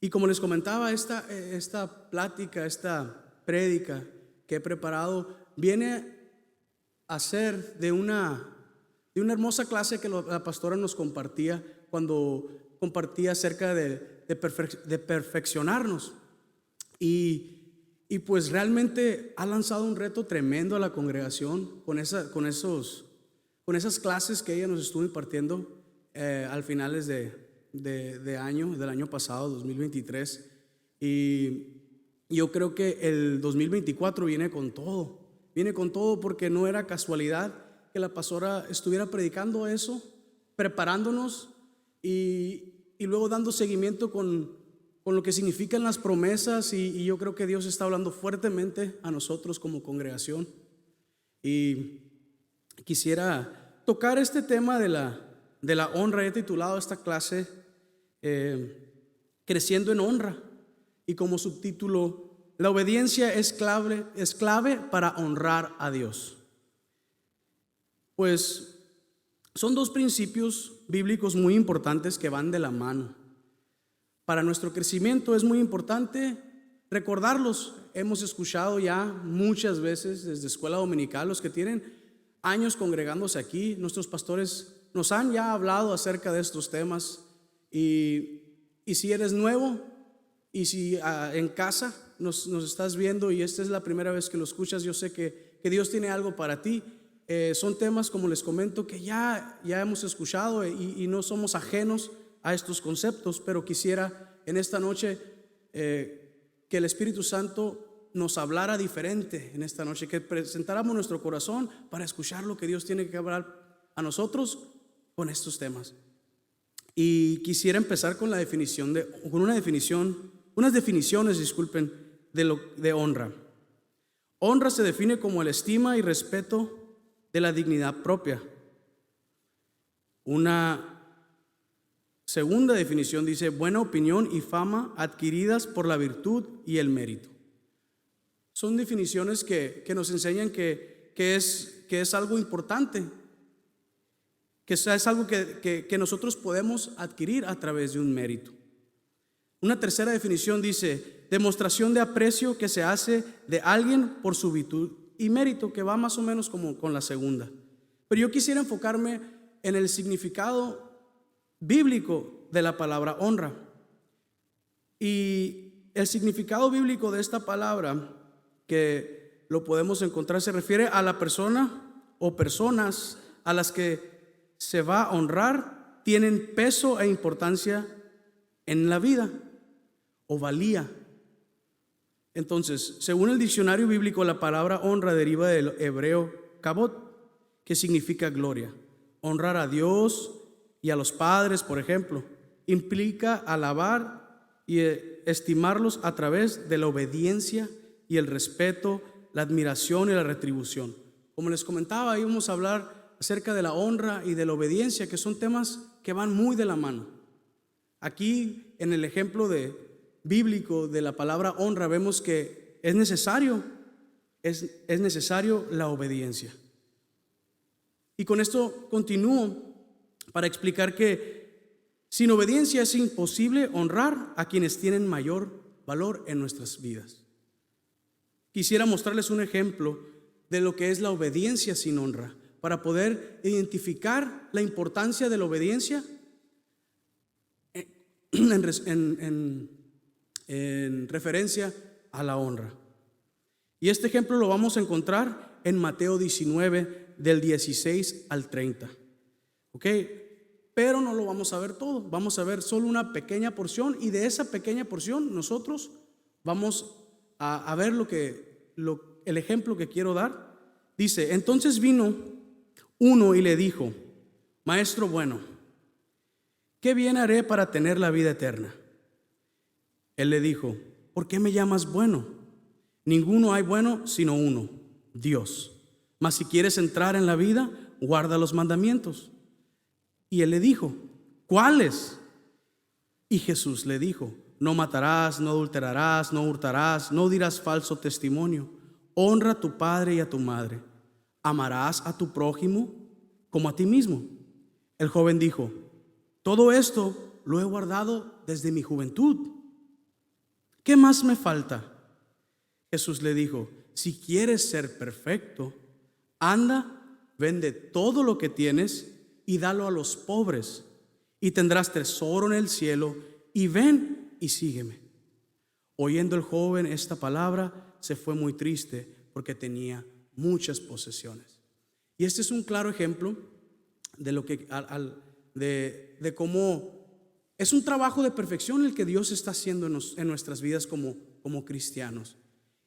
Y como les comentaba, esta plática, esta prédica que he preparado, viene a ser de una hermosa clase que la pastora nos compartía cuando compartía acerca de perfeccionarnos. Y pues realmente ha lanzado un reto tremendo a la congregación con esas clases que ella nos estuvo impartiendo al finales del año pasado, 2023. Y yo creo que el 2024 viene con todo porque no era casualidad que la pastora estuviera predicando eso, preparándonos y luego dando seguimiento con lo que significan las promesas, y yo creo que Dios está hablando fuertemente a nosotros como congregación. Y quisiera tocar este tema de la honra. He titulado esta clase Creciendo en honra, y como subtítulo, la obediencia es clave para honrar a Dios. Pues son dos principios bíblicos muy importantes que van de la mano. Para nuestro crecimiento es muy importante recordarlos. Hemos escuchado ya muchas veces desde escuela dominical, los que tienen años congregándose aquí, nuestros pastores nos han ya hablado acerca de estos temas. Y si eres nuevo y si en casa nos estás viendo y esta es la primera vez que lo escuchas, yo sé que Dios tiene algo para ti. Son temas, como les comento, que ya hemos escuchado y no somos ajenos a estos conceptos, pero quisiera en esta noche que el Espíritu Santo nos hablara diferente en esta noche, que presentáramos nuestro corazón para escuchar lo que Dios tiene que hablar a nosotros con estos temas. Y quisiera empezar con unas definiciones, de honra. Honra se define como el estima y respeto de la dignidad propia. Una segunda definición dice buena opinión y fama adquiridas por la virtud y el mérito. Son definiciones que nos enseñan que es algo importante, que es algo que nosotros podemos adquirir a través de un mérito. Una tercera definición dice demostración de aprecio que se hace de alguien por su virtud y mérito, que va más o menos como con la segunda. Pero yo quisiera enfocarme en el significado bíblico de la palabra honra. Y el significado bíblico de esta palabra, que lo podemos encontrar, se refiere a la persona o personas a las que se va a honrar, tienen peso e importancia en la vida o valía. Entonces, según el diccionario bíblico, la palabra honra deriva del hebreo kabod, que significa gloria. Honrar a Dios y a los padres, por ejemplo, implica alabar y estimarlos a través de la obediencia y el respeto, la admiración y la retribución. Como les comentaba, íbamos a hablar acerca de la honra y de la obediencia, que son temas que van muy de la mano. Aquí, en el ejemplo bíblico de la palabra honra, vemos que es necesario la obediencia. Y con esto continúo para explicar que sin obediencia es imposible honrar a quienes tienen mayor valor en nuestras vidas. Quisiera mostrarles un ejemplo de lo que es la obediencia sin honra, para poder identificar la importancia de la obediencia en referencia a la honra. Y este ejemplo lo vamos a encontrar en Mateo 19, del 16 al 30. ¿Ok? Pero no lo vamos a ver todo, vamos a ver solo una pequeña porción, y de esa pequeña porción nosotros vamos a ver el ejemplo que quiero dar. Dice: entonces vino uno y le dijo: Maestro bueno, ¿qué bien haré para tener la vida eterna? Él le dijo: ¿por qué me llamas bueno? Ninguno hay bueno sino uno, Dios. Mas si quieres entrar en la vida, guarda los mandamientos. Y él le dijo: ¿cuáles? Y Jesús le dijo: no matarás, no adulterarás, no hurtarás, no dirás falso testimonio, honra a tu padre y a tu madre, amarás a tu prójimo como a ti mismo. El joven dijo: todo esto lo he guardado desde mi juventud. ¿qué más me falta? Jesús le dijo, si quieres ser perfecto, anda, vende todo lo que tienes y dalo a los pobres, y tendrás tesoro en el cielo, y ven y sígueme. Oyendo el joven esta palabra, se fue muy triste porque tenía muchas posesiones. Y este es un claro ejemplo de lo que de cómo es un trabajo de perfección el que Dios está haciendo en nuestras vidas como cristianos.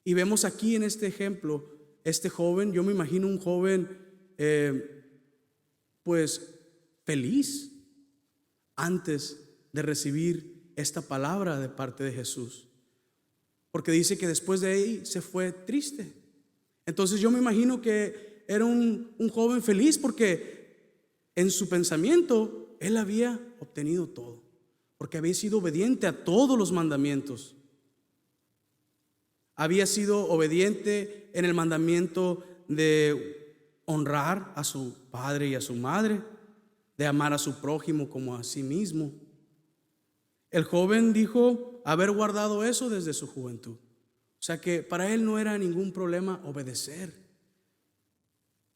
Y vemos aquí en este ejemplo, este joven, yo me imagino un joven pues feliz antes de recibir esta palabra de parte de Jesús, porque dice que después de ahí se fue triste. Entonces yo me imagino que era un joven feliz porque en su pensamiento él había obtenido todo, porque había sido obediente a todos los mandamientos. Había sido obediente en el mandamiento de honrar a su padre y a su madre, de amar a su prójimo como a sí mismo. El joven dijo haber guardado eso desde su juventud. O sea que para él no era ningún problema obedecer.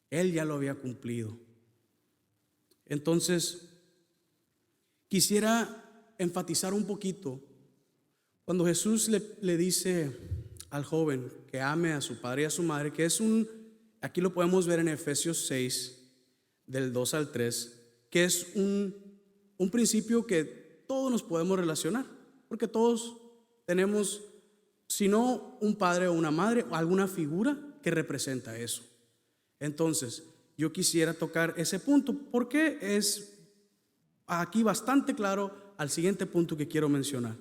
Él ya lo había cumplido. Entonces, quisiera enfatizar un poquito cuando Jesús le dice al joven que ame a su padre y a su madre, que es aquí lo podemos ver en Efesios 6, del 2 al 3, que es un principio que todos nos podemos relacionar, porque todos tenemos, si no un padre o una madre, o alguna figura que representa eso. Entonces, yo quisiera tocar ese punto, porque es aquí bastante claro al siguiente punto que quiero mencionar.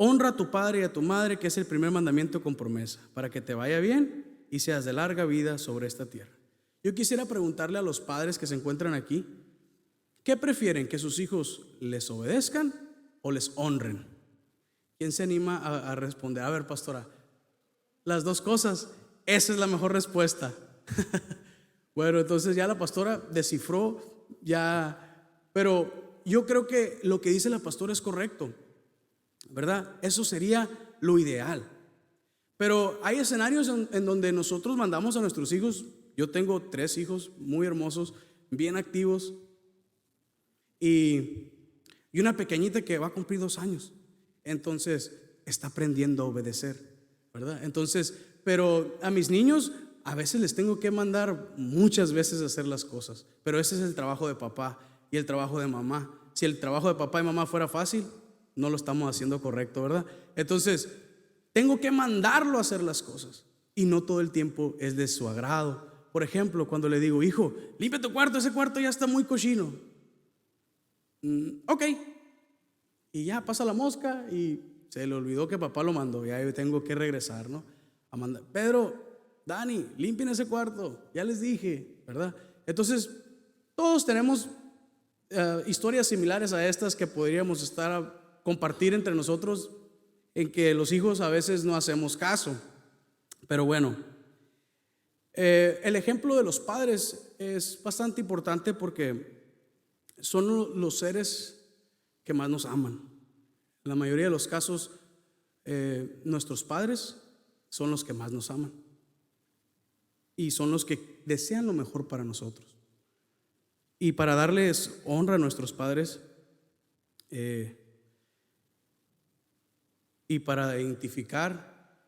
Honra a tu padre y a tu madre, que es el primer mandamiento con promesa, para que te vaya bien y seas de larga vida sobre esta tierra. Yo quisiera preguntarle a los padres que se encuentran aquí, ¿qué prefieren? ¿Que sus hijos les obedezcan o les honren? ¿Quién se anima a responder? A ver, pastora, las dos cosas. Esa es la mejor respuesta. Bueno, entonces ya la pastora descifró, pero yo creo que lo que dice la pastora es correcto, ¿verdad? Eso sería lo ideal. Pero hay escenarios en donde nosotros mandamos a nuestros hijos. Yo tengo 3 hijos muy hermosos, bien activos, y una pequeñita que va a cumplir 2 años. Entonces está aprendiendo a obedecer, ¿verdad? Entonces, pero a mis niños a veces les tengo que mandar muchas veces a hacer las cosas, pero ese es el trabajo de papá y el trabajo de mamá. Si el trabajo de papá y mamá fuera fácil, no lo estamos haciendo correcto, ¿verdad? Entonces tengo que mandarlo a hacer las cosas, y no todo el tiempo es de su agrado. Por ejemplo, cuando le digo, hijo, limpia tu cuarto, ese cuarto ya está muy cochino. Ok. Y ya pasa la mosca y se le olvidó que papá lo mandó. Ya yo tengo que regresar, ¿no? A mandar. Pedro, Dani, limpien ese cuarto. Ya les dije, ¿verdad? Entonces, todos tenemos historias similares a estas que podríamos estar a compartir entre nosotros, en que los hijos a veces no hacemos caso. Pero bueno, el ejemplo de los padres es bastante importante porque son los seres que más nos aman. En la mayoría de los casos, nuestros padres son los que más nos aman y son los que desean lo mejor para nosotros. Y para darles honra a nuestros padres y para identificar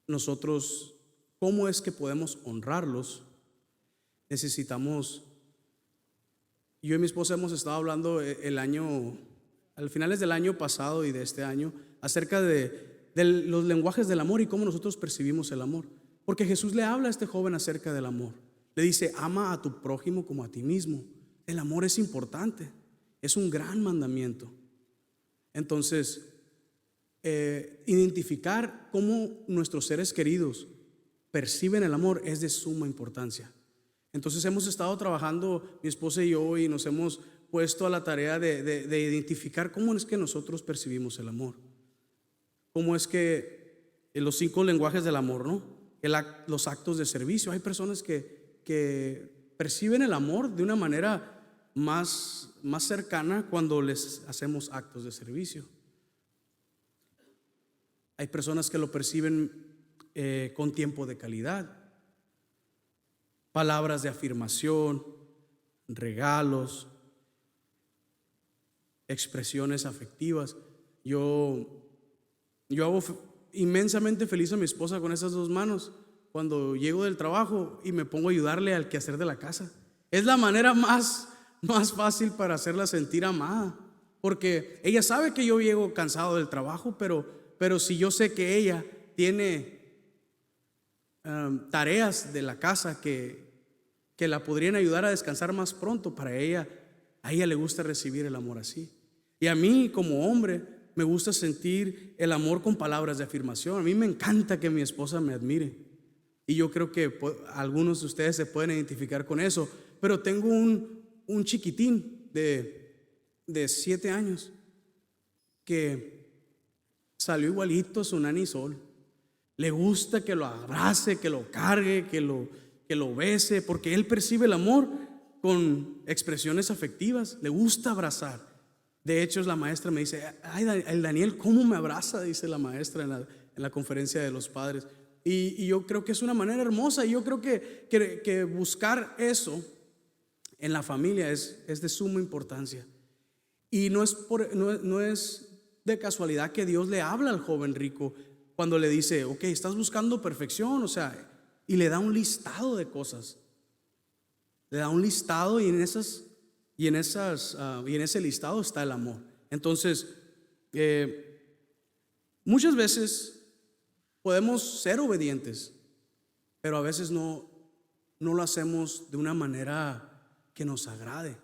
nosotros cómo es que podemos honrarlos, necesitamos. Yo y mi esposa hemos estado hablando al finales del año pasado y de este año, acerca de los lenguajes del amor y cómo nosotros percibimos el amor. Porque Jesús le habla a este joven acerca del amor. Le dice, ama a tu prójimo como a ti mismo. El amor es importante, es un gran mandamiento. Entonces, identificar cómo nuestros seres queridos perciben el amor es de suma importancia. Entonces hemos estado trabajando, mi esposa y yo, y nos hemos puesto a la tarea de identificar cómo es que nosotros percibimos el amor. Cómo es que los 5 lenguajes del amor, ¿no? Los actos de servicio. Hay personas que perciben el amor de una manera más cercana cuando les hacemos actos de servicio. Hay personas que lo perciben con tiempo de calidad, palabras de afirmación, regalos, expresiones afectivas. Yo hago inmensamente feliz a mi esposa con esas dos manos cuando llego del trabajo y me pongo a ayudarle al quehacer de la casa. Es la manera más fácil para hacerla sentir amada, porque ella sabe que yo llego cansado del trabajo, pero si yo sé que ella tiene tareas de la casa que la podrían ayudar a descansar más pronto, a ella le gusta recibir el amor así. Y a mí como hombre me gusta sentir el amor con palabras de afirmación. A mí me encanta que mi esposa me admire, y yo creo que algunos de ustedes se pueden identificar con eso. Pero tengo un chiquitín de 7 años que salió igualito a su nani Sol. Le gusta que lo abrace, que lo cargue, que lo bese, porque él percibe el amor con expresiones afectivas. Le gusta abrazar. De hecho, la maestra me dice: ay, el Daniel, ¿cómo me abraza? Dice la maestra en la conferencia de los padres. Y yo creo que es una manera hermosa. Y yo creo que buscar eso en la familia es de suma importancia. Y no es de casualidad que Dios le habla al joven rico cuando le dice: ok, estás buscando perfección, o sea, y le da un listado de cosas. Le da un listado, y en ese listado está el amor. Entonces, muchas veces podemos ser obedientes, pero a veces no lo hacemos de una manera que nos agrade,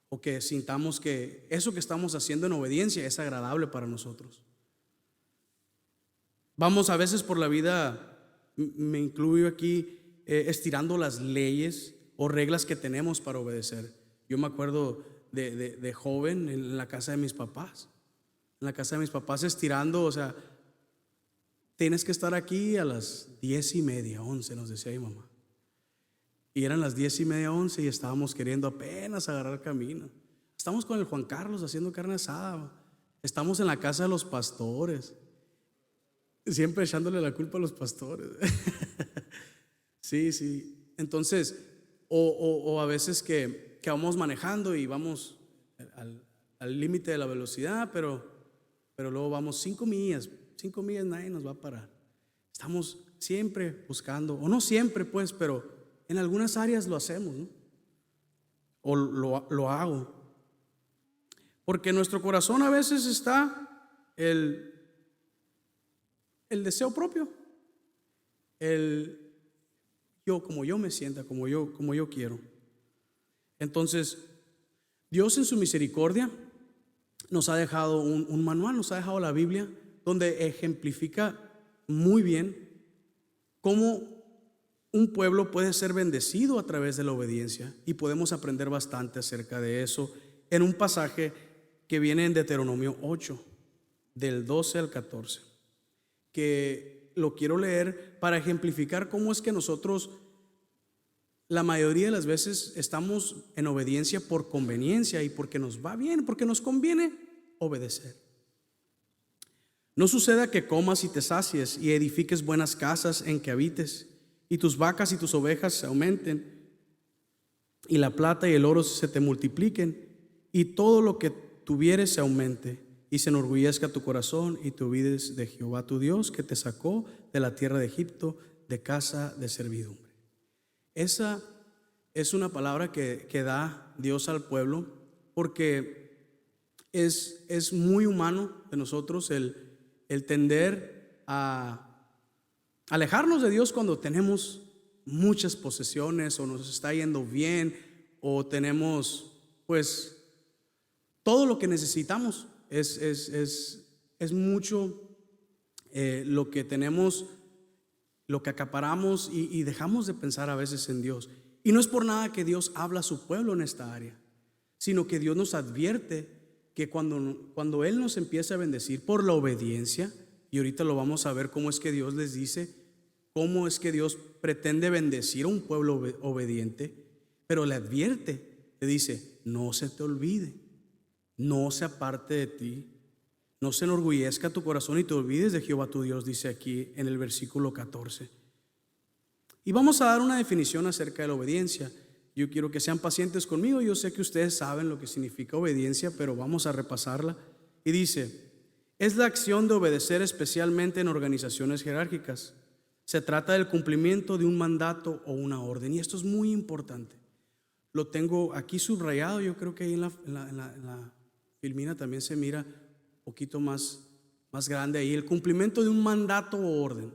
o que sintamos que eso que estamos haciendo en obediencia es agradable para nosotros. Vamos a veces por la vida, me incluyo aquí, estirando las leyes o reglas que tenemos para obedecer. Yo me acuerdo de joven en la casa de mis papás. En la casa de mis papás estirando, o sea, tienes que estar aquí a las 10:30, 11, nos decía mi mamá. Y eran las 10:30, 11 y estábamos queriendo apenas agarrar camino. Estamos con el Juan Carlos haciendo carne asada. Estamos en la casa de los pastores, siempre echándole la culpa a los pastores. Sí. Entonces, o a veces que vamos manejando y vamos al límite de la velocidad, pero luego vamos 5 millas, nadie nos va a parar. Estamos siempre buscando, o no siempre pues, pero en algunas áreas lo hacemos, ¿no? O lo hago, porque en nuestro corazón a veces está el deseo propio, el yo, como yo me sienta, como yo quiero. Entonces, Dios en su misericordia nos ha dejado un manual, nos ha dejado la Biblia, donde ejemplifica muy bien cómo un pueblo puede ser bendecido a través de la obediencia, y podemos aprender bastante acerca de eso en un pasaje que viene en Deuteronomio 8, del 12 al 14, que lo quiero leer para ejemplificar cómo es que nosotros la mayoría de las veces estamos en obediencia por conveniencia y porque nos va bien, porque nos conviene obedecer. No suceda que comas y te sacies y edifiques buenas casas en que habites, y tus vacas y tus ovejas se aumenten, y la plata y el oro se te multipliquen, y todo lo que tuvieres se aumente, y se enorgullezca tu corazón, y te olvides de Jehová tu Dios, que te sacó de la tierra de Egipto, de casa de servidumbre. Esa es una palabra que da Dios al pueblo, porque es muy humano de nosotros el tender a alejarnos de Dios cuando tenemos muchas posesiones, o nos está yendo bien, o tenemos pues todo lo que necesitamos. Es mucho lo que tenemos, lo que acaparamos, y dejamos de pensar a veces en Dios. Y no es por nada que Dios habla a su pueblo en esta área, sino que Dios nos advierte que cuando Él nos empieza a bendecir por la obediencia, y ahorita lo vamos a ver cómo es que Dios les dice, cómo es que Dios pretende bendecir a un pueblo obediente, pero le advierte, le dice: no se te olvide, no se aparte de ti, No se enorgullezca tu corazón y te olvides de Jehová tu Dios, dice aquí en el versículo 14. Y vamos a dar una definición acerca de la obediencia. Yo quiero que sean pacientes conmigo. Yo sé que ustedes saben lo que significa obediencia, pero vamos a repasarla. Y dice: es la acción de obedecer, especialmente en organizaciones jerárquicas. Se trata del cumplimiento de un mandato o una orden. Y esto es muy importante. Lo tengo aquí subrayado. Yo creo que ahí en la filmina también se mira un poquito más grande ahí. El cumplimiento de un mandato o orden.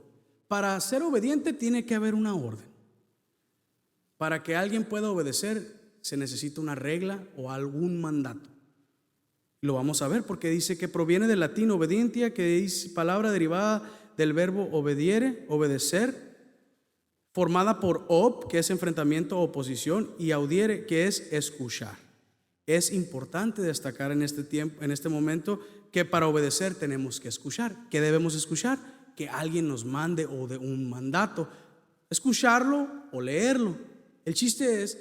Para ser obediente tiene que haber una orden. Para que alguien pueda obedecer se necesita una regla o algún mandato. Lo vamos a ver porque dice que proviene del latín obedientia, que es palabra derivada del verbo obediere, obedecer, formada por ob, que es enfrentamiento o oposición, y audiere, que es escuchar. Es importante destacar en este tiempo, en este momento, que para obedecer tenemos que escuchar. ¿Qué debemos escuchar? Que alguien nos mande o de un mandato. Escucharlo o leerlo. El chiste es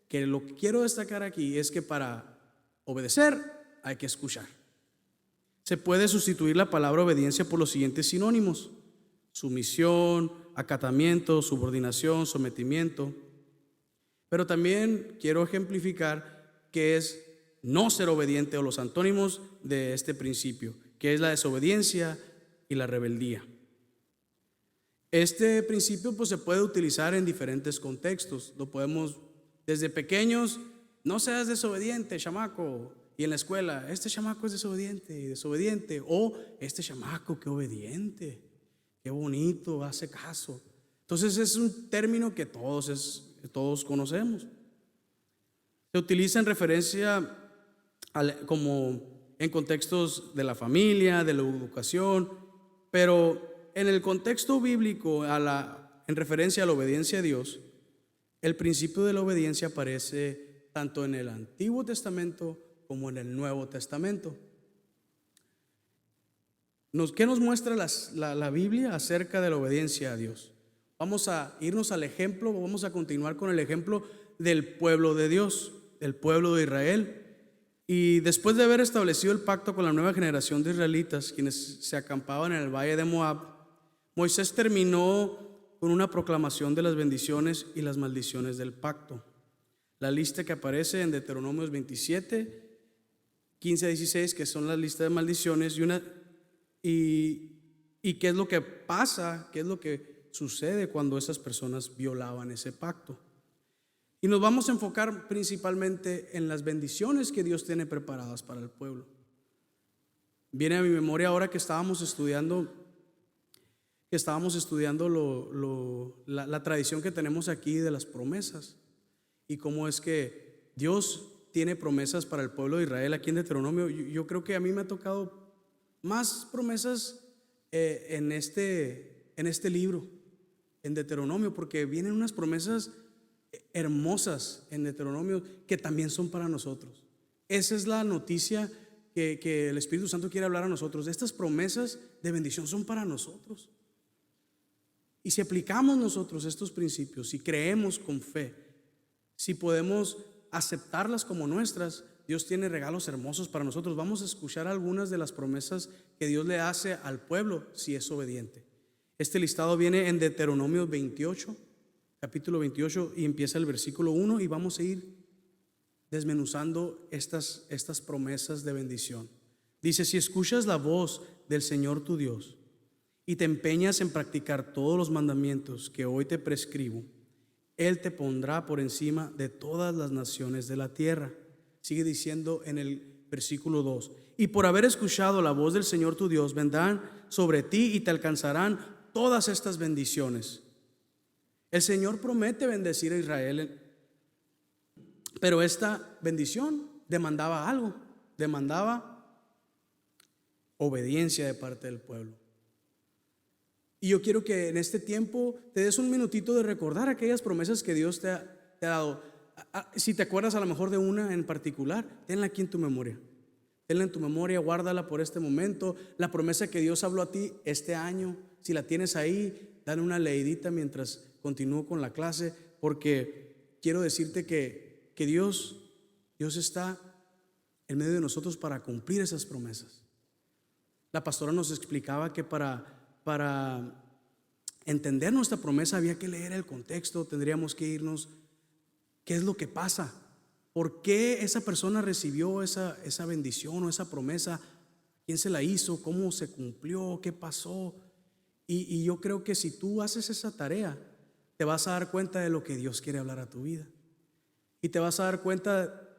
que lo que quiero destacar aquí es que para obedecer hay que escuchar. Se puede sustituir la palabra obediencia por los siguientes sinónimos: sumisión, acatamiento, subordinación, sometimiento. Pero también quiero ejemplificar qué es no ser obediente, o los antónimos de este principio, que es la desobediencia y la rebeldía. Este principio pues se puede utilizar en diferentes contextos. Lo podemos desde pequeños: no seas desobediente, chamaco. Y en la escuela: este chamaco es desobediente y desobediente. O este chamaco, qué obediente, qué bonito, hace caso. Entonces es un término que todos conocemos. Se utiliza en referencia como en contextos de la familia, de la educación, pero en el contexto bíblico, en referencia a la obediencia a Dios, el principio de la obediencia aparece tanto en el Antiguo Testamento como en el Nuevo Testamento. ¿Qué nos muestra la Biblia acerca de la obediencia a Dios? Vamos a irnos al ejemplo, vamos a continuar con el ejemplo del pueblo de Dios, del pueblo de Israel. Y después de haber establecido el pacto con la nueva generación de israelitas, quienes se acampaban en el valle de Moab, Moisés terminó con una proclamación de las bendiciones y las maldiciones del pacto. La lista que aparece en Deuteronomios 27, 15 a 16, que son las listas de maldiciones, y qué es lo que pasa, qué es lo que sucede cuando esas personas violaban ese pacto. Y nos vamos a enfocar principalmente en las bendiciones que Dios tiene preparadas para el pueblo. Viene a mi memoria ahora que estábamos estudiando la tradición que tenemos aquí de las promesas, y cómo es que Dios tiene promesas para el pueblo de Israel aquí en Deuteronomio. Yo creo que a mí me ha tocado más promesas en este libro, en Deuteronomio, porque vienen unas promesas hermosas en Deuteronomio que también son para nosotros. Esa es la noticia que el Espíritu Santo quiere hablar a nosotros. Estas promesas de bendición son para nosotros. Y si aplicamos nosotros estos principios, si creemos con fe, si podemos aceptarlas como nuestras, Dios tiene regalos hermosos para nosotros. Vamos a escuchar algunas de las promesas que Dios le hace al pueblo si es obediente. Este listado viene en Deuteronomio 28, capítulo 28, y empieza el versículo 1, y vamos a ir desmenuzando estas promesas de bendición. Dice: si escuchas la voz del Señor tu Dios y te empeñas en practicar todos los mandamientos que hoy te prescribo, Él te pondrá por encima de todas las naciones de la tierra. Sigue diciendo en el versículo 2: y por haber escuchado la voz del Señor tu Dios, vendrán sobre ti y te alcanzarán todas estas bendiciones. El Señor promete bendecir a Israel, pero esta bendición demandaba algo, demandaba obediencia de parte del pueblo. Y yo quiero que en este tiempo te des un minutito de recordar aquellas promesas que Dios te ha dado. Si te acuerdas a lo mejor de una en particular, tenla aquí en tu memoria. Tenla en tu memoria, guárdala por este momento. La promesa que Dios habló a ti este año, si la tienes ahí, dale una leidita mientras continúo con la clase, porque quiero decirte que Dios está en medio de nosotros para cumplir esas promesas. la pastora nos explicaba que para entender nuestra promesa había que leer el contexto, tendríamos que irnos, ¿qué es lo que pasa? ¿Por qué esa persona recibió esa bendición o esa promesa? ¿Quién se la hizo? ¿Cómo se cumplió? ¿Qué pasó? Y yo creo que si tú haces esa tarea, te vas a dar cuenta de lo que Dios quiere hablar a tu vida. Y te vas a dar cuenta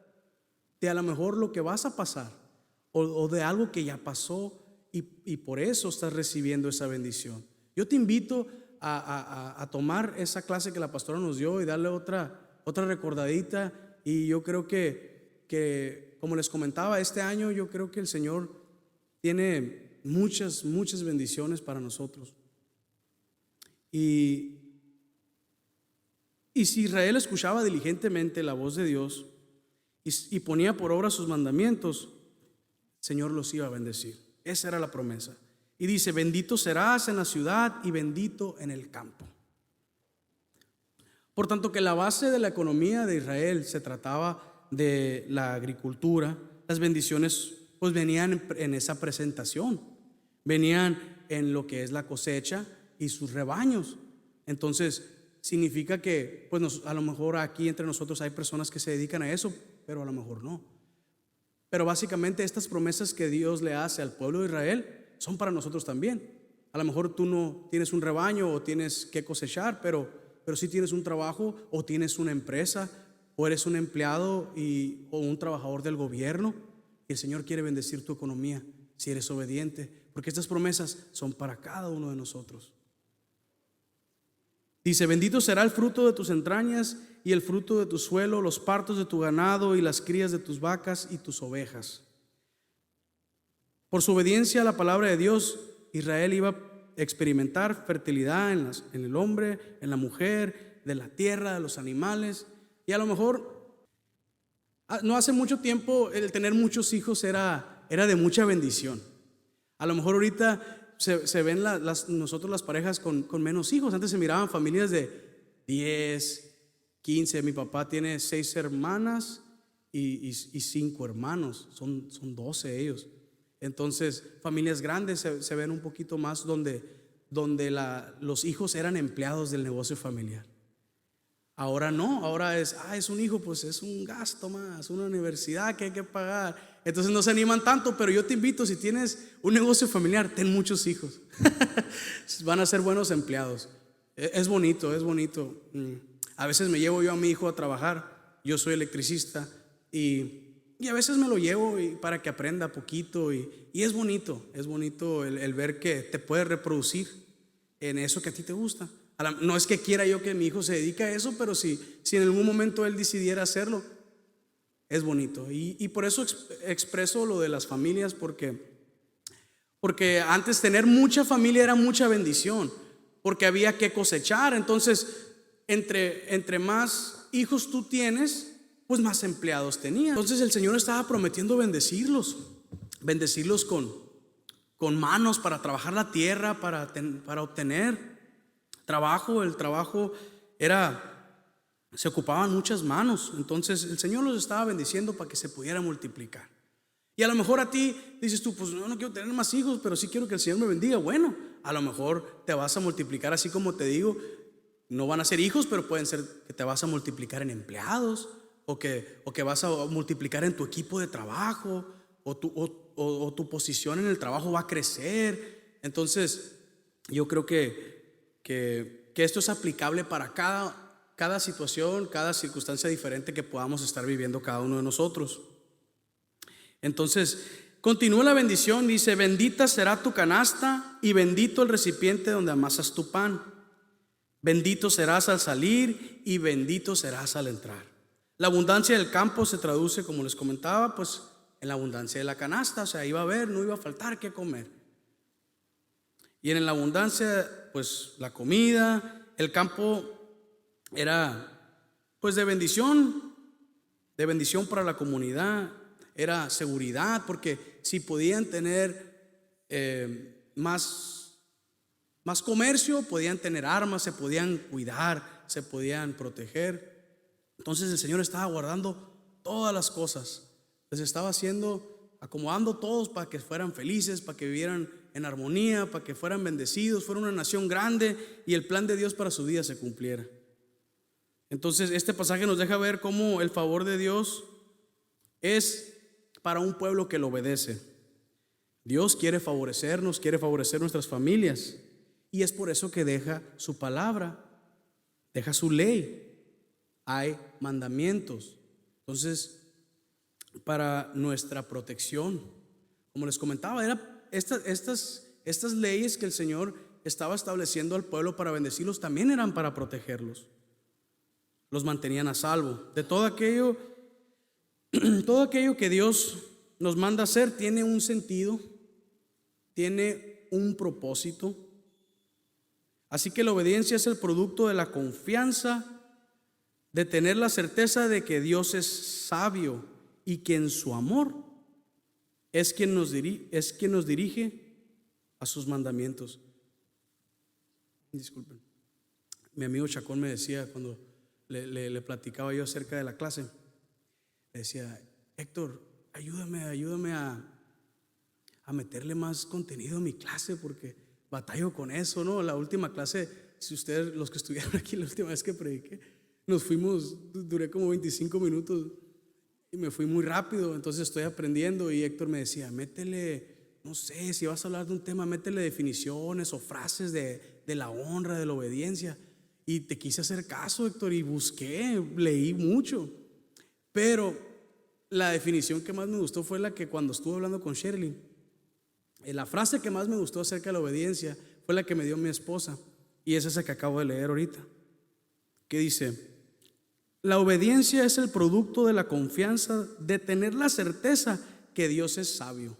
de a lo mejor lo que vas a pasar o de algo que ya pasó y por eso estás recibiendo esa bendición. Yo te invito a tomar esa clase que la pastora nos dio y darle otra recordadita. Y yo creo que, como les comentaba, este año yo creo que el Señor tiene muchas bendiciones para nosotros. Y si Israel escuchaba diligentemente la voz de Dios y ponía por obra sus mandamientos, el Señor los iba a bendecir. Esa era la promesa. Y dice: bendito serás en la ciudad y bendito en el campo. Por tanto, que la base de la economía de Israel se trataba de la agricultura, las bendiciones pues venían en esa presentación, venían en lo que es la cosecha y sus rebaños. Entonces significa que pues a lo mejor aquí entre nosotros hay personas que se dedican a eso, pero a lo mejor no. Pero básicamente estas promesas que Dios le hace al pueblo de Israel son para nosotros también. A lo mejor tú no tienes un rebaño o tienes que cosechar, pero sí tienes un trabajo o tienes una empresa o eres un empleado o un trabajador del gobierno, y el Señor quiere bendecir tu economía si eres obediente, porque estas promesas son para cada uno de nosotros. Dice: bendito será el fruto de tus entrañas y el fruto de tu suelo, los partos de tu ganado y las crías de tus vacas y tus ovejas. Por su obediencia a la palabra de Dios, Israel iba a experimentar fertilidad en el hombre, en la mujer, de la tierra, de los animales. Y a lo mejor, no hace mucho tiempo, el tener muchos hijos era de mucha bendición. A lo mejor ahorita se ven nosotros las parejas con menos hijos. Antes se miraban familias de 10, 15. Mi papá tiene 6 hermanas y 5 hermanos. Son 12 ellos. Entonces familias grandes se ven un poquito más donde los hijos eran empleados del negocio familiar. Ahora no, ahora es un hijo, pues es un gasto más, una universidad que hay que pagar. Entonces no se animan tanto, pero yo te invito, si tienes un negocio familiar, ten muchos hijos. Van a ser buenos empleados. Es bonito, es bonito. A veces me llevo yo a mi hijo a trabajar. Yo soy electricista y a veces me lo llevo para que aprenda poquito y es bonito el ver que te puedes reproducir en eso que a ti te gusta. No es que quiera yo que mi hijo se dedique a eso, pero si en algún momento él decidiera hacerlo, es bonito. Y por eso expreso lo de las familias, porque antes tener mucha familia era mucha bendición, porque había que cosechar. Entonces entre más hijos tú tienes, pues más empleados tenías. Entonces el Señor estaba prometiendo bendecirlos con manos para trabajar la tierra, para obtener trabajo. El trabajo se ocupaban muchas manos. Entonces el Señor los estaba bendiciendo para que se pudiera multiplicar. Y a lo mejor a ti dices tú: pues no quiero tener más hijos, pero sí quiero que el Señor me bendiga. Bueno, a lo mejor te vas a multiplicar, así como te digo, no van a ser hijos, pero pueden ser que te vas a multiplicar en empleados, o que vas a multiplicar en tu equipo de trabajo, o tu posición en el trabajo va a crecer. Entonces yo creo que esto es aplicable para cada situación, cada circunstancia diferente que podamos estar viviendo cada uno de nosotros. Entonces continúa la bendición, dice: bendita será tu canasta y bendito el recipiente donde amasas tu pan. Bendito serás al salir y bendito serás al entrar. La abundancia del campo se traduce, como les comentaba, pues en la abundancia de la canasta. O sea, no iba a faltar qué comer. Y en la abundancia, pues la comida. El campo era pues de bendición para la comunidad. Era seguridad, porque si podían tener más comercio, podían tener armas, se podían cuidar, se podían proteger. Entonces el Señor estaba guardando todas las cosas, les estaba haciendo acomodando todos para que fueran felices, para que vivieran en armonía, para que fueran bendecidos, fuera una nación grande y el plan de Dios para su vida se cumpliera. Entonces este pasaje nos deja ver cómo el favor de Dios es para un pueblo que lo obedece. Dios quiere favorecernos, quiere favorecer nuestras familias, y es por eso que deja su palabra, deja su ley. Hay mandamientos. Entonces, para nuestra protección, como les comentaba, estas leyes que el Señor estaba estableciendo al pueblo para bendecirlos también eran para protegerlos. Los mantenían a salvo de todo aquello. Todo aquello que Dios nos manda hacer tiene un sentido, tiene un propósito. Así que la obediencia es el producto de la confianza, de tener la certeza de que Dios es sabio y que en su amor es quien nos dirige a sus mandamientos. Disculpen. Mi amigo Chacón me decía cuando le platicaba yo acerca de la clase, le decía: Héctor, ayúdame a meterle más contenido a mi clase porque batallo con eso, ¿no? La última clase, si ustedes, los que estuvieron aquí la última vez que prediqué, duré como 25 minutos y me fui muy rápido, entonces estoy aprendiendo, y Héctor me decía: métele, no sé, si vas a hablar de un tema, métele definiciones o frases de la honra, de la obediencia. Y te quise hacer caso, Héctor, y busqué, leí mucho, pero la definición que más me gustó fue la que cuando estuve hablando con Shirley, la frase que más me gustó acerca de la obediencia fue la que me dio mi esposa, y es esa que acabo de leer ahorita, que dice: la obediencia es el producto de la confianza, de tener la certeza que Dios es sabio.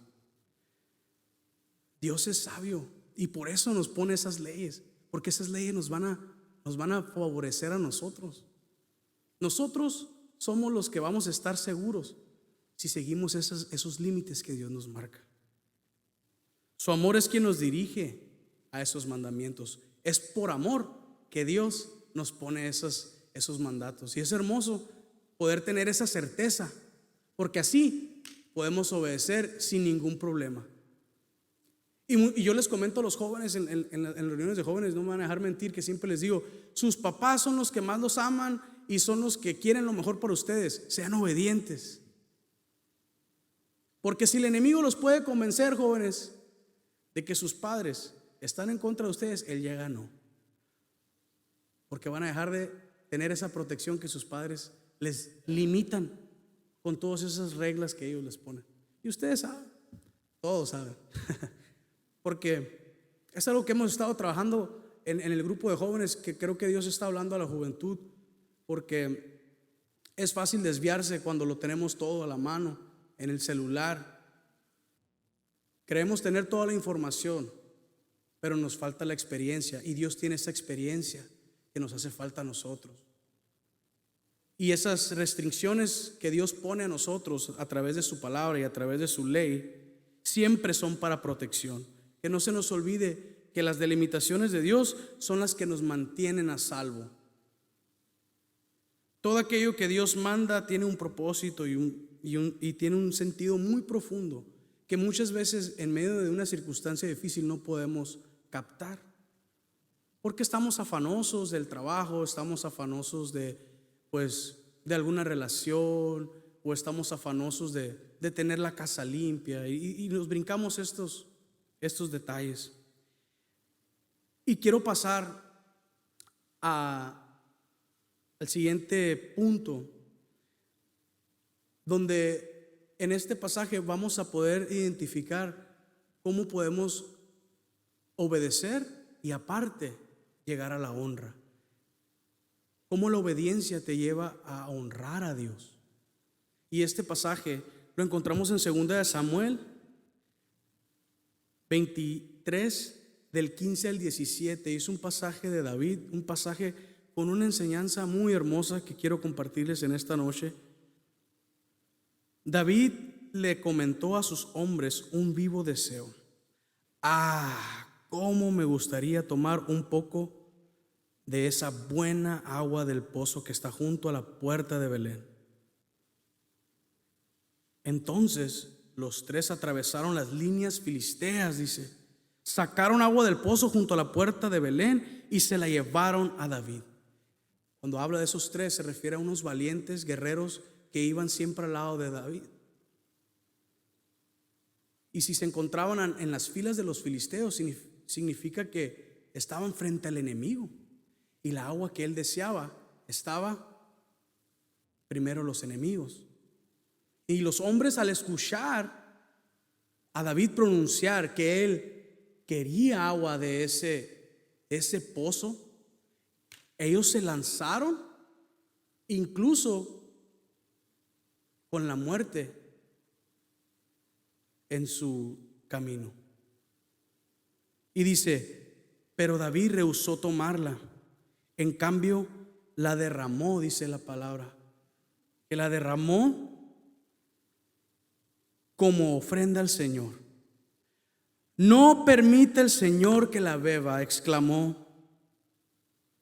Dios es sabio, y por eso nos pone esas leyes, porque esas leyes nos van a favorecer a nosotros. Nosotros somos los que vamos a estar seguros si seguimos esos límites que Dios nos marca. Su amor es quien nos dirige a esos mandamientos. Es por amor que Dios nos pone esos mandatos. Y es hermoso poder tener esa certeza, porque así podemos obedecer sin ningún problema. Y yo les comento a los jóvenes en las reuniones de jóvenes, no me van a dejar mentir, que siempre les digo: sus papás son los que más los aman y son los que quieren lo mejor para ustedes. Sean obedientes, porque si el enemigo los puede convencer, jóvenes, de que sus padres están en contra de ustedes, él ya ganó, porque van a dejar de tener esa protección que sus padres les limitan con todas esas reglas que ellos les ponen. Y ustedes saben, todos saben porque es algo que hemos estado trabajando en el grupo de jóvenes, que creo que Dios está hablando a la juventud, porque es fácil desviarse cuando lo tenemos todo a la mano en el celular. Creemos tener toda la información, pero nos falta la experiencia, y Dios tiene esa experiencia que nos hace falta a nosotros. Y esas restricciones que Dios pone a nosotros a través de su palabra y a través de su ley siempre son para protección. Que no se nos olvide que las delimitaciones de Dios son las que nos mantienen a salvo. Todo aquello que Dios manda tiene un propósito y tiene un sentido muy profundo, que muchas veces en medio de una circunstancia difícil no podemos captar, porque estamos afanosos del trabajo, estamos afanosos de alguna relación, o estamos afanosos de tener la casa limpia, y nos brincamos estos detalles. Y quiero pasar al siguiente punto, donde en este pasaje vamos a poder identificar cómo podemos obedecer y aparte llegar a la honra. Cómo la obediencia te lleva a honrar a Dios. Y este pasaje lo encontramos en 2 de Samuel 23, del 15 al 17. Es un pasaje de David, un pasaje con una enseñanza muy hermosa que quiero compartirles en esta noche. David le comentó a sus hombres un vivo deseo: cómo me gustaría tomar un poco de esa buena agua del pozo que está junto a la puerta de Belén. Entonces los tres atravesaron las líneas filisteas, dice. Sacaron agua del pozo junto a la puerta de Belén y se la llevaron a David. Cuando habla de esos tres, se refiere a unos valientes guerreros que iban siempre al lado de David. Y si se encontraban en las filas de los filisteos, significa que estaban frente al enemigo. Y la agua que él deseaba estaba primero los enemigos. Y los hombres, al escuchar a David pronunciar que él quería agua de ese pozo, ellos se lanzaron, incluso con la muerte en su camino. Y dice, pero David rehusó tomarla. En cambio, la derramó, dice la palabra, que la derramó como ofrenda al Señor. No permite el Señor que la beba, exclamó.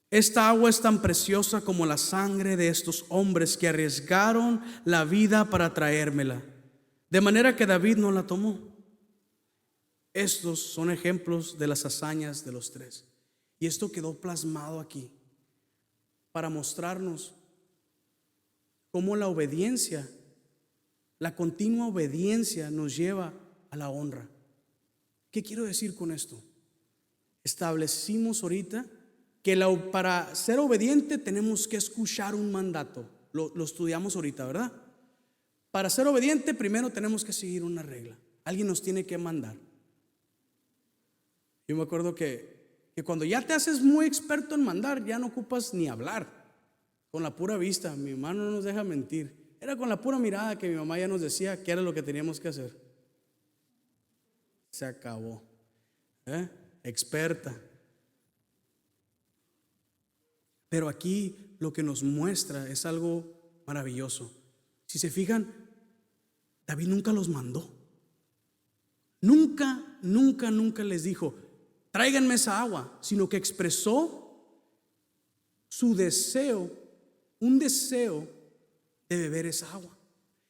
Esta agua es tan preciosa como la sangre de estos hombres que arriesgaron la vida para traérmela. De manera que David no la tomó. Estos son ejemplos de las hazañas de los tres. Y esto quedó plasmado aquí para mostrarnos cómo la obediencia, la continua obediencia nos lleva a la honra. ¿Qué quiero decir con esto? Establecimos ahorita que para ser obediente tenemos que escuchar un mandato. Lo estudiamos ahorita, ¿verdad? Para ser obediente primero tenemos que seguir una regla. Alguien nos tiene que mandar. Yo me acuerdo que cuando ya te haces muy experto en mandar, ya no ocupas ni hablar. Con la pura vista, mi mamá no nos deja mentir. Era con la pura mirada que mi mamá ya nos decía qué era lo que teníamos que hacer. Se acabó. Experta. Pero aquí lo que nos muestra es algo maravilloso. Si se fijan, David nunca los mandó. Nunca les dijo, tráiganme esa agua, sino que expresó su deseo, un deseo de beber esa agua.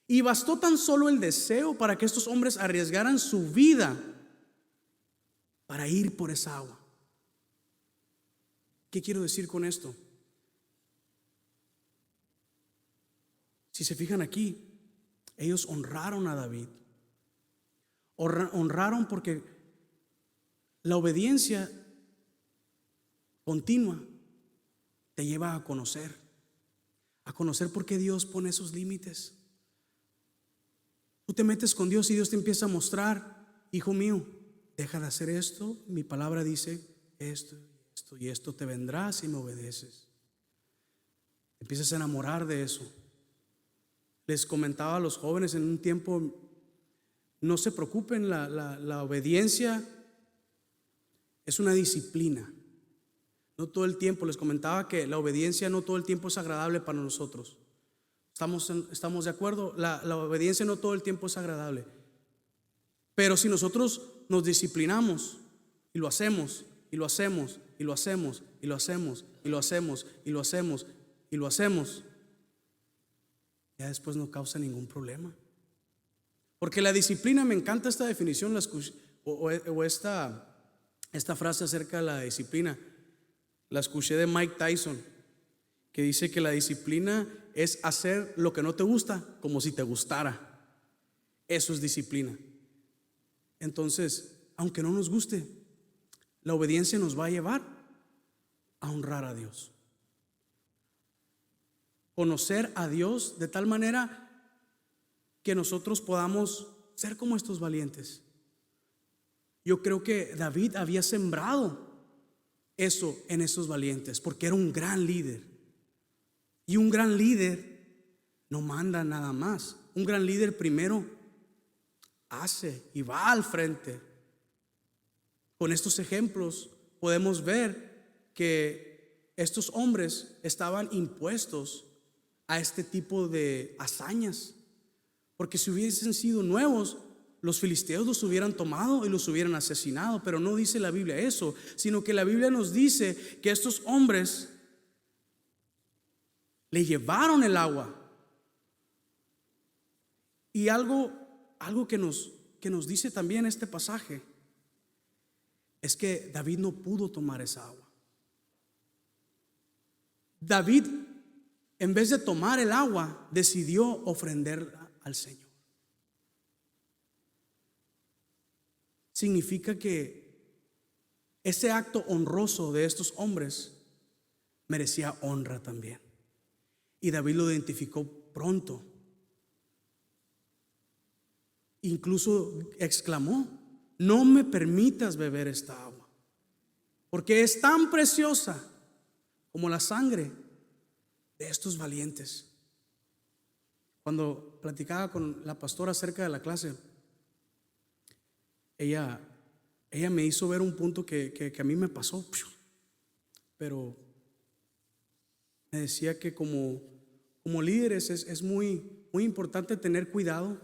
Y bastó tan solo el deseo para que estos hombres arriesgaran su vida para ir por esa agua. ¿Qué quiero decir con esto? Si se fijan aquí, ellos honraron a David. Honraron porque la obediencia continua te lleva a conocer por qué Dios pone esos límites. Tú te metes con Dios y Dios te empieza a mostrar, hijo mío, deja de hacer esto, mi palabra dice esto y esto te vendrá si me obedeces. Empiezas a enamorar de eso. Les comentaba a los jóvenes en un tiempo, no se preocupen, la obediencia es una disciplina. No todo el tiempo, les comentaba que la obediencia no todo el tiempo es agradable para nosotros. ¿Estamos de acuerdo? La obediencia no todo el tiempo es agradable. Pero si nosotros nos disciplinamos y lo hacemos, y lo hacemos, y lo hacemos, y lo hacemos, y lo hacemos, y lo hacemos, y lo hacemos, ya después no causa ningún problema. Porque la disciplina, me encanta esta definición, esta frase acerca de la disciplina. La escuché de Mike Tyson, que dice que la disciplina es hacer lo que no te gusta como si te gustara. Eso es disciplina. Entonces, aunque no nos guste, la obediencia nos va a llevar a honrar a Dios. Conocer a Dios de tal manera que nosotros podamos ser como estos valientes. Yo creo que David había sembrado eso en esos valientes, porque era un gran líder. Y un gran líder no manda nada más. Un gran líder primero hace y va al frente. Con estos ejemplos podemos ver que estos hombres estaban impuestos a este tipo de hazañas, porque si hubiesen sido nuevos, los filisteos los hubieran tomado y los hubieran asesinado. Pero no dice la Biblia eso, sino que la Biblia nos dice que estos hombres le llevaron el agua. Y algo algo que nos dice también este pasaje es que David no pudo tomar esa agua. David, en vez de tomar el agua, decidió ofrenderla al Señor. Significa que ese acto honroso de estos hombres merecía honra también. Y David lo identificó pronto. Incluso exclamó: no me permitas beber esta agua, porque es tan preciosa como la sangre de estos valientes. Cuando platicaba con la pastora acerca de la clase, ella me hizo ver un punto que a mí me pasó, pero me decía que como líderes es muy importante tener cuidado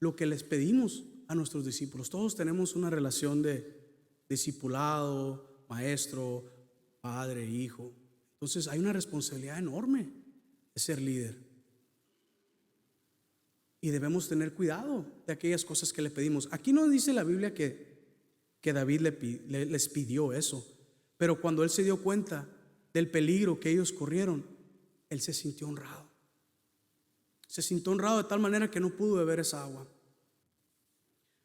lo que les pedimos a nuestros discípulos. Todos tenemos una relación de discipulado, maestro, padre, hijo. Entonces hay una responsabilidad enorme de ser líder. Y debemos tener cuidado de aquellas cosas que le pedimos. Aquí no dice la Biblia que David les pidió eso, pero cuando él se dio cuenta del peligro que ellos corrieron, él se sintió honrado. Se sintió honrado de tal manera que no pudo beber esa agua.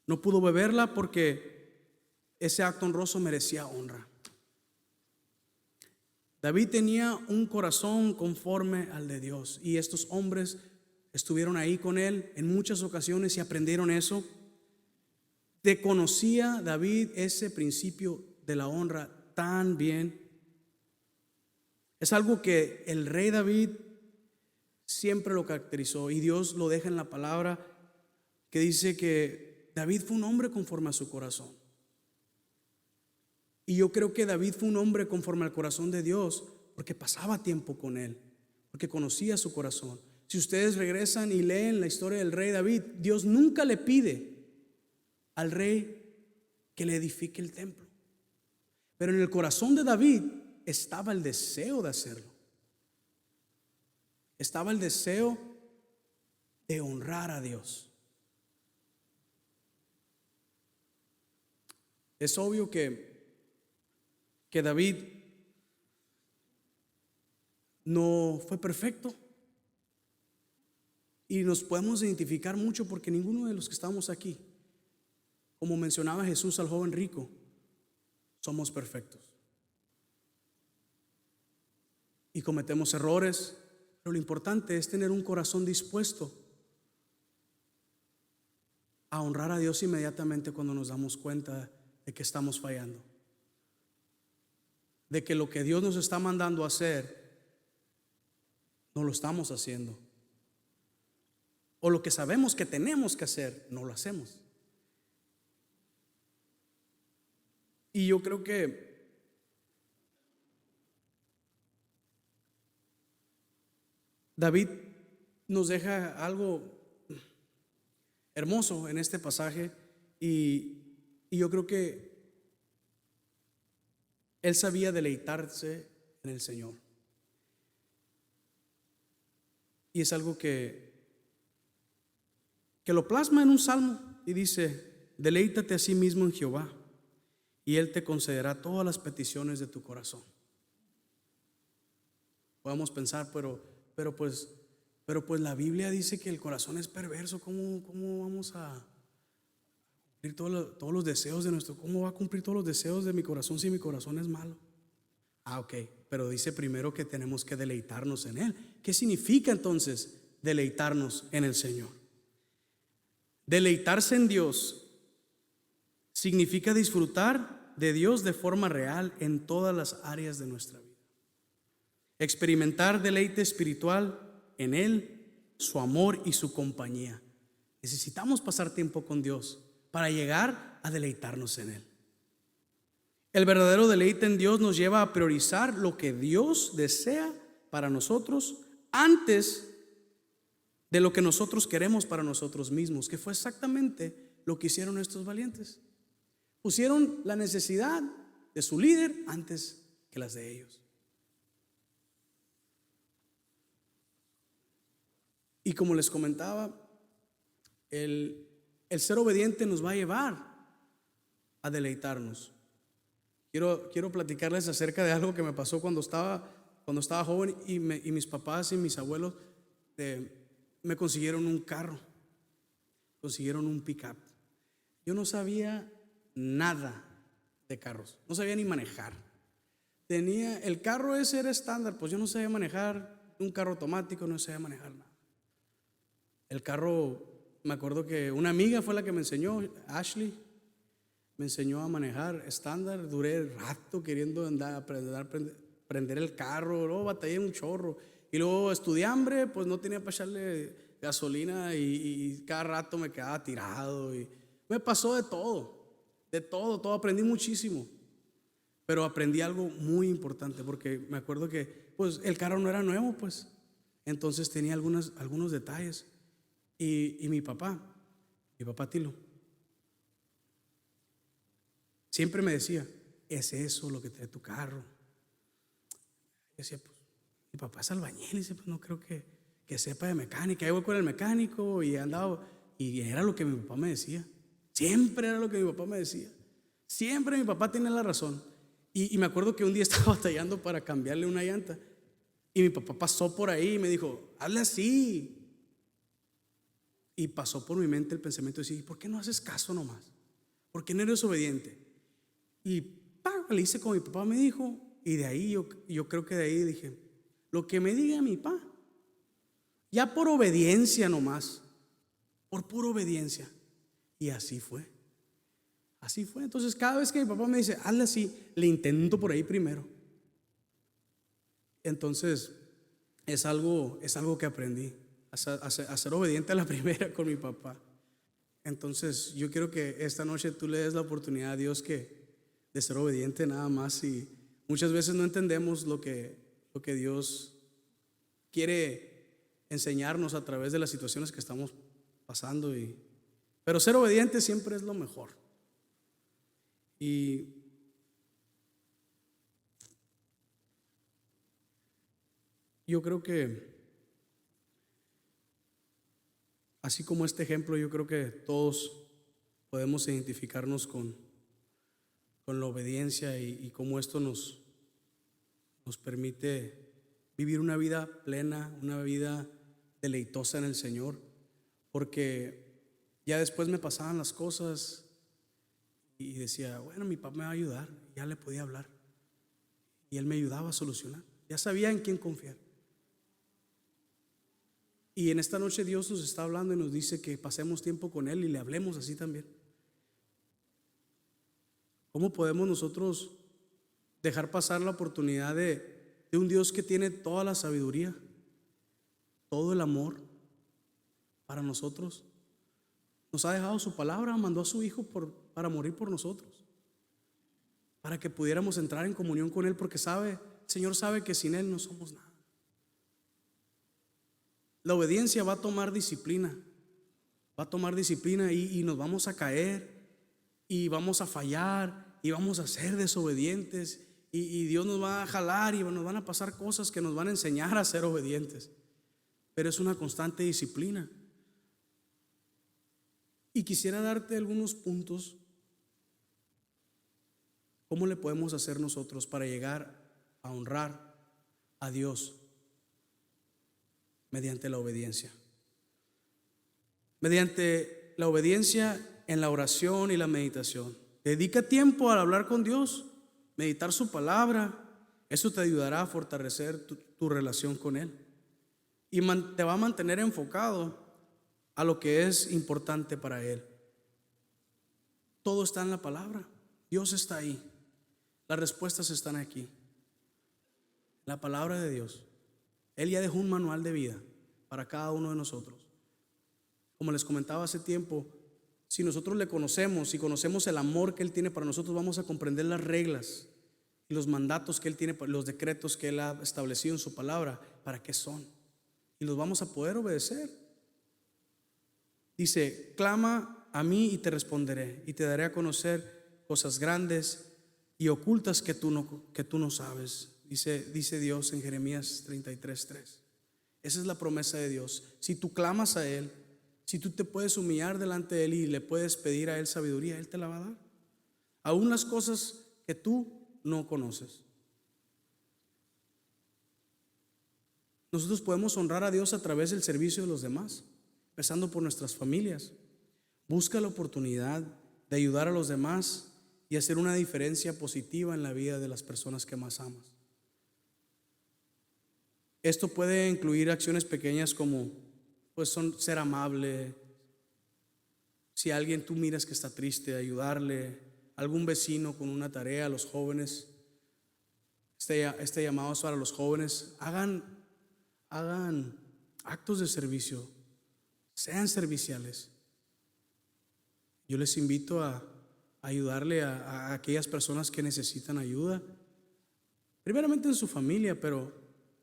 No pudo beberla porque ese acto honroso merecía honra. David tenía un corazón conforme al de Dios, y estos hombres estuvieron ahí con él en muchas ocasiones y aprendieron eso. Conocía David ese principio de la honra tan bien. Es algo que el rey David siempre lo caracterizó, y Dios lo deja en la palabra, que dice que David fue un hombre conforme a su corazón. Y yo creo que David fue un hombre conforme al corazón de Dios porque pasaba tiempo con él, porque conocía su corazón. Si ustedes regresan y leen la historia del rey David, Dios nunca le pide al rey que le edifique el templo, pero en el corazón de David estaba el deseo de hacerlo. Estaba el deseo de honrar a Dios. Es obvio que David no fue perfecto, y nos podemos identificar mucho porque ninguno de los que estamos aquí, como mencionaba Jesús al joven rico, somos perfectos y cometemos errores, pero lo importante es tener un corazón dispuesto a honrar a Dios inmediatamente cuando nos damos cuenta de que estamos fallando, de que lo que Dios nos está mandando a hacer no lo estamos haciendo, o lo que sabemos que tenemos que hacer no lo hacemos. Y yo creo que David nos deja algo hermoso en este pasaje, y yo creo que él sabía deleitarse en el Señor. Y es algo que lo plasma en un salmo y dice: deleítate a sí mismo en Jehová, y Él te concederá todas las peticiones de tu corazón. Podemos pensar, pero pues la Biblia dice que el corazón es perverso. ¿Cómo vamos a cumplir todos los deseos de nuestro? ¿Cómo va a cumplir todos los deseos de mi corazón si mi corazón es malo? Ok, pero dice primero que tenemos que deleitarnos en Él. ¿Qué significa entonces deleitarnos en el Señor? Deleitarse en Dios significa disfrutar de Dios de forma real en todas las áreas de nuestra vida. Experimentar deleite espiritual en Él, su amor y su compañía. Necesitamos pasar tiempo con Dios para llegar a deleitarnos en Él. El verdadero deleite en Dios nos lleva a priorizar lo que Dios desea para nosotros antes de lo que nosotros queremos para nosotros mismos, que fue exactamente lo que hicieron estos valientes. Pusieron la necesidad de su líder antes que las de ellos. Y como les comentaba, El, el ser obediente nos va a llevar a deleitarnos. Quiero platicarles acerca de algo que me pasó cuando estaba joven y mis papás y mis abuelos me consiguieron un carro, consiguieron un pick-up. Yo no sabía nada de carros, no sabía ni manejar. El carro ese era estándar, pues yo no sabía manejar un carro automático, no sabía manejar nada. El carro, me acuerdo que una amiga fue la que me enseñó, Ashley, me enseñó a manejar estándar. Duré rato queriendo prender el carro, luego batallé un chorro. Y luego estudié hambre, pues no tenía para echarle gasolina y cada rato me quedaba tirado. Y me pasó de todo, aprendí muchísimo. Pero aprendí algo muy importante porque me acuerdo que pues el carro no era nuevo, pues. Entonces tenía algunos detalles. Y mi papá Tilo, siempre me decía, ¿es eso lo que trae tu carro? Yo decía, pues, mi papá es albañil, y dice, pues no creo que sepa de mecánica. Ahí voy con el mecánico y andaba, y era lo que mi papá me decía. Siempre era lo que mi papá me decía. Siempre mi papá tenía la razón. Y me acuerdo que un día estaba batallando para cambiarle una llanta. Y mi papá pasó por ahí y me dijo, hazle así. Y pasó por mi mente el pensamiento de decir, ¿por qué no haces caso nomás? ¿Por qué no eres obediente? Y le hice como mi papá me dijo. Y de ahí yo creo que de ahí dije, lo que me diga mi papá, ya por obediencia nomás, por pura obediencia. Y así fue. Así fue. Entonces cada vez que mi papá me dice, hazle así, le intento por ahí primero. Entonces es algo que aprendí, a ser obediente a la primera con mi papá. Entonces yo quiero que esta noche tú le des la oportunidad a Dios de ser obediente nada más. Y muchas veces no entendemos lo que Dios quiere enseñarnos a través de las situaciones que estamos pasando. Pero ser obediente siempre es lo mejor. Y yo creo que, así como este ejemplo, yo creo que todos podemos identificarnos con la obediencia y cómo esto nos permite vivir una vida plena, una vida deleitosa en el Señor. Porque ya después me pasaban las cosas y decía, bueno, mi papá me va a ayudar. Ya le podía hablar y él me ayudaba a solucionar. Ya sabía en quién confiar. Y en esta noche Dios nos está hablando y nos dice que pasemos tiempo con Él y le hablemos así también. ¿Cómo podemos nosotros dejar pasar la oportunidad de un Dios que tiene toda la sabiduría, todo el amor para nosotros? Nos ha dejado su palabra, mandó a su Hijo para morir por nosotros, para que pudiéramos entrar en comunión con Él, porque el Señor sabe que sin Él no somos nada. La obediencia va a tomar disciplina, y nos vamos a caer y vamos a fallar y vamos a ser desobedientes y Dios nos va a jalar y nos van a pasar cosas que nos van a enseñar a ser obedientes, pero es una constante disciplina. Y quisiera darte algunos puntos, cómo le podemos hacer nosotros para llegar a honrar a Dios mediante la obediencia. Mediante la obediencia en la oración y la meditación. Dedica tiempo al hablar con Dios, meditar su palabra. Eso te ayudará a fortalecer tu relación con Él y te va a mantener enfocado a lo que es importante para Él. Todo está en la palabra. Dios está ahí. Las respuestas están aquí. La palabra de Dios. Él ya dejó un manual de vida para cada uno de nosotros. Como les comentaba hace tiempo, si nosotros le conocemos, si conocemos el amor que Él tiene para nosotros, vamos a comprender las reglas y los mandatos que Él tiene, los decretos que Él ha establecido en su palabra, para qué son. Y los vamos a poder obedecer. Dice, clama a mí y te responderé y te daré a conocer cosas grandes y ocultas que tú no sabes. Dice Dios en Jeremías 33:3. Esa es la promesa de Dios. Si tú clamas a Él, Si tú te puedes humillar delante de Él y le puedes pedir a Él sabiduría, Él te la va a dar. Aún las cosas que tú no conoces. Nosotros podemos honrar a Dios a través del servicio de los demás, empezando por nuestras familias. Busca la oportunidad de ayudar a los demás y hacer una diferencia positiva en la vida de las personas que más amas. Esto puede incluir acciones pequeñas como ser amable. Si alguien tú miras que está triste, ayudarle. Algún vecino con una tarea, a los jóvenes. Este llamado es para los jóvenes. Hagan actos de servicio. Sean serviciales. Yo les invito a ayudarle a aquellas personas que necesitan ayuda. Primeramente en su familia, pero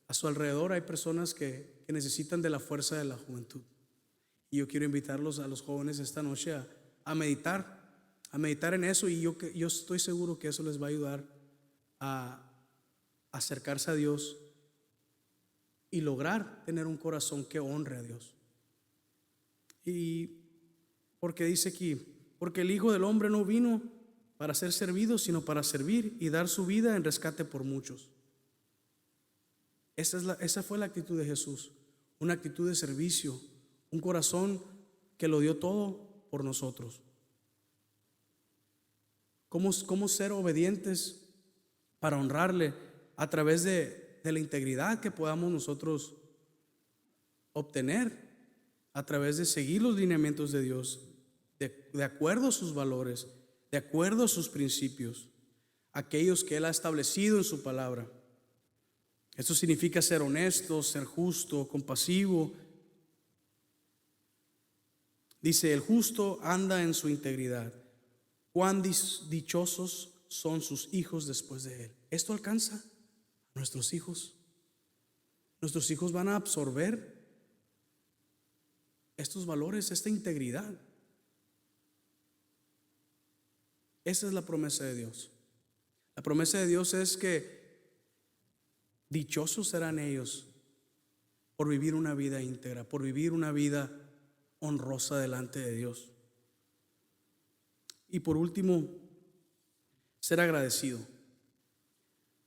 a su alrededor hay personas que necesitan de la fuerza de la juventud. Y yo quiero invitarlos a los jóvenes esta noche a meditar en eso. Y yo estoy seguro que eso les va a ayudar a acercarse a Dios y lograr tener un corazón que honre a Dios. Y porque dice aquí, porque el Hijo del Hombre no vino para ser servido, sino para servir y dar su vida en rescate por muchos. Esa fue la actitud de Jesús, una actitud de servicio, un corazón que lo dio todo por nosotros. ¿Cómo ser obedientes para honrarle a través de la integridad que podamos nosotros obtener a través de seguir los lineamientos de Dios, de acuerdo a sus valores, de acuerdo a sus principios, aquellos que Él ha establecido en su palabra? Esto significa ser honesto, ser justo, compasivo. Dice, el justo anda en su integridad. Cuán dichosos son sus hijos después de él. Esto alcanza a nuestros hijos. Nuestros hijos van a absorber estos valores, esta integridad. Esa es la promesa de Dios. La promesa de Dios es que dichosos serán ellos por vivir una vida íntegra, por vivir una vida honrosa delante de Dios. Y por último, ser agradecido.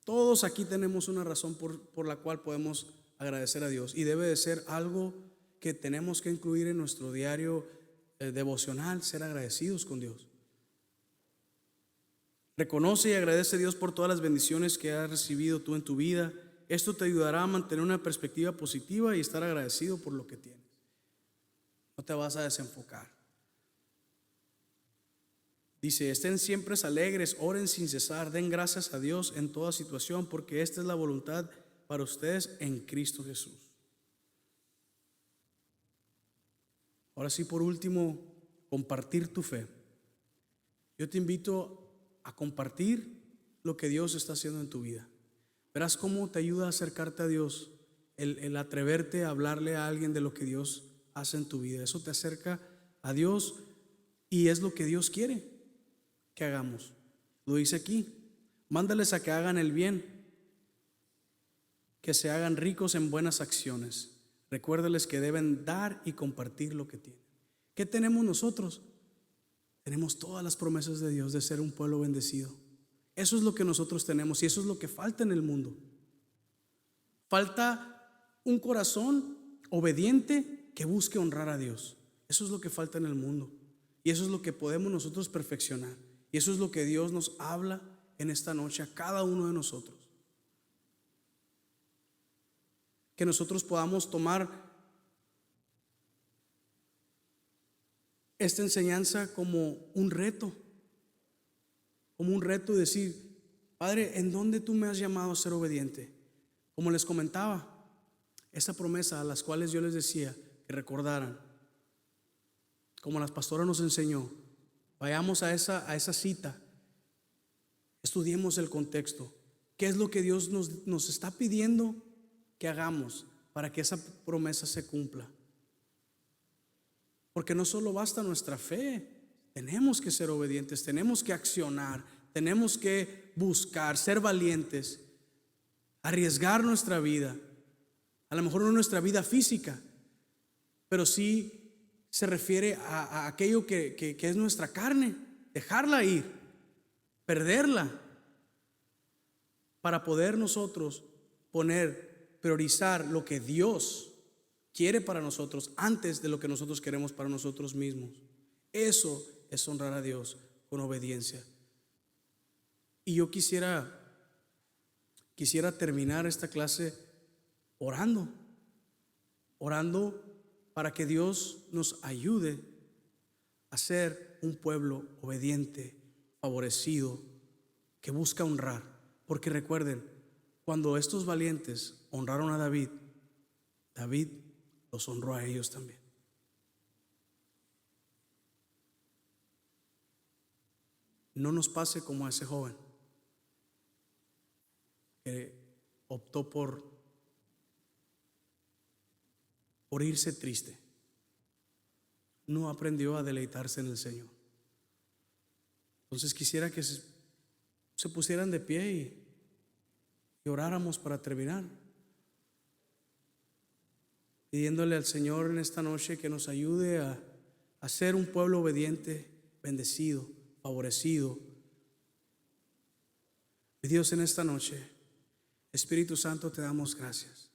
Todos aquí tenemos una razón por la cual podemos agradecer a Dios, y debe de ser algo que tenemos que incluir en nuestro diario devocional, ser agradecidos con Dios. Reconoce y agradece a Dios por todas las bendiciones que has recibido tú en tu vida. Esto te ayudará a mantener una perspectiva positiva y estar agradecido por lo que tienes. No te vas a desenfocar. Dice, estén siempre alegres, oren sin cesar, den gracias a Dios en toda situación, porque esta es la voluntad para ustedes en Cristo Jesús. Ahora sí, por último, compartir tu fe. Yo te invito a compartir lo que Dios está haciendo en tu vida. Verás cómo te ayuda a acercarte a Dios, el atreverte a hablarle a alguien de lo que Dios hace en tu vida. Eso te acerca a Dios y es lo que Dios quiere que hagamos. Lo dice aquí, mándales a que hagan el bien, que se hagan ricos en buenas acciones. Recuérdales que deben dar y compartir lo que tienen. ¿Qué tenemos nosotros? Tenemos todas las promesas de Dios de ser un pueblo bendecido. Eso es lo que nosotros tenemos y eso es lo que falta en el mundo. Falta un corazón obediente que busque honrar a Dios. Eso es lo que falta en el mundo y eso es lo que podemos nosotros perfeccionar. Y eso es lo que Dios nos habla en esta noche a cada uno de nosotros. Que nosotros podamos tomar esta enseñanza como un reto y decir, Padre, ¿en dónde tú me has llamado a ser obediente? Como les comentaba, esa promesa a las cuales yo les decía que recordaran, como las pastoras nos enseñó, vayamos a esa cita, estudiemos el contexto, qué es lo que Dios nos está pidiendo que hagamos para que esa promesa se cumpla. Porque no solo basta nuestra fe, tenemos que ser obedientes, tenemos que accionar, tenemos que buscar, ser valientes, arriesgar nuestra vida, a lo mejor no nuestra vida física, pero sí se refiere a aquello que es nuestra carne, dejarla ir, perderla, para poder nosotros priorizar lo que Dios quiere para nosotros antes de lo que nosotros queremos para nosotros mismos. Eso es honrar a Dios con obediencia. Y yo quisiera terminar esta clase orando para que Dios nos ayude a ser un pueblo obediente, favorecido, que busca honrar. Porque recuerden, cuando estos valientes honraron a David, David los honró a ellos también. No nos pase como a ese joven que optó por irse triste. No aprendió a deleitarse en el Señor. Entonces quisiera que se pusieran de pie y oráramos para terminar, pidiéndole al Señor en esta noche que nos ayude a ser un pueblo obediente, bendecido, favorecido. Y Dios, en esta noche, Espíritu Santo, te damos gracias.